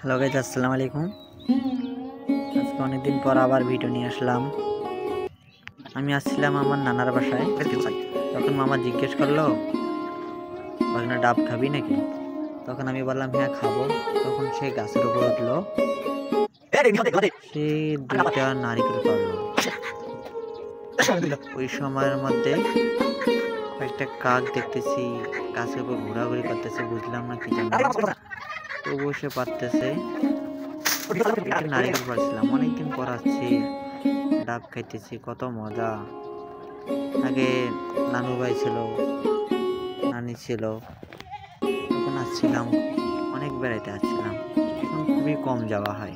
Hello guys, আসসালামু আলাইকুম। আজকে অনেকদিন পর আবার ভিডিও নিয়ে আসলাম। আমি আসছিলাম আমার নানার বাসায়, তখন মামা জিজ্ঞেস করলো বাগনা ডাব খাবি নাকি। তখন আমি বললাম হ্যাঁ খাবো। তখন সে গাছের উপর উঠলো, সে 2টা নারিকেল পারলো। ওই সময়ের মধ্যে কয়েকটা কাক দেখতেছি গাছের উপর ঘোরাঘুরি করতেছে, বুঝলাম না কি জন্য, তবুও সে পারতেছে। নারিকেল পাড়ছিলাম, অনেকদিন পর আসছি, ডাব খাইতেছি, কত মজা। আগে নানু ভাই ছিল, নানি ছিল, তখন আসছিলাম, অনেক বেড়াইতে আসছিলাম। এখন খুবই কম যাওয়া হয়।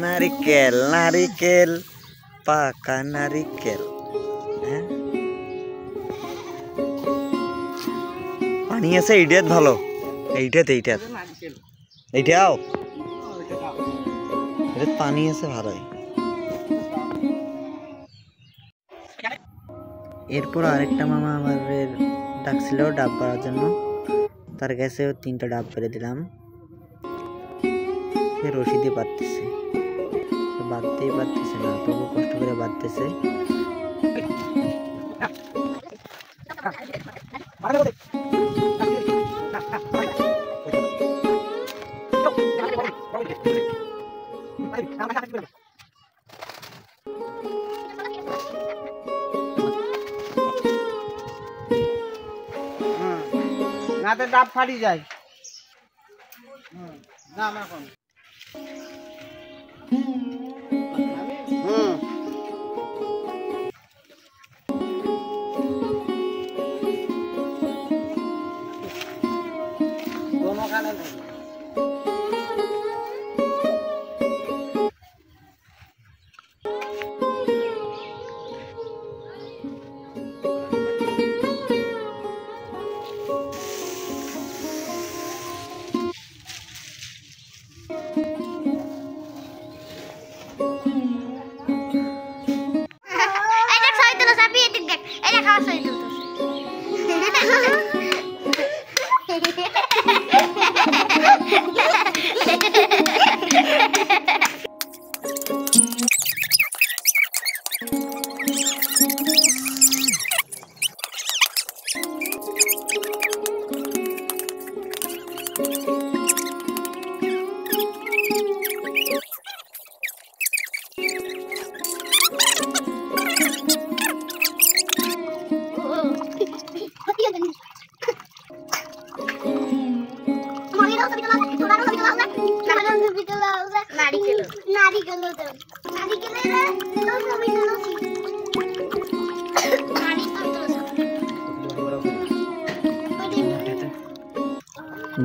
নারিকেল নারিকেল পাকা নারিকেল, হ্যাঁ পানি আছে এইটাত ভালো, এইটাও এটা পানি আছে ভালোই। এরপর আরেকটা মামা আমাদের ডাকছিল ডাব পাড়ার জন্য, তার কাছে 3টা ডাব পেরে দিলাম। সে রশি দিয়ে বাঁধতেছে, বাঁধতেই পারতেছে না, তবু কষ্ট করে বাঁধতেছে। নাতে ডাব ফাড়ি যায়। নাম এখন দোনোখানে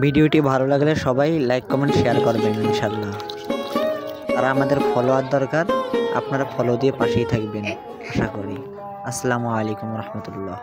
ভিডিওটি ভালো লাগলে সবাই লাইক কমেন্ট শেয়ার করবেন ইনশাল্লাহ। আর আমাদের ফলোয়ার দরকার, আপনারা ফলো দিয়ে পাশেই থাকবেন আশা করি। আসসালামু আলাইকুম রহমতুল্লাহ।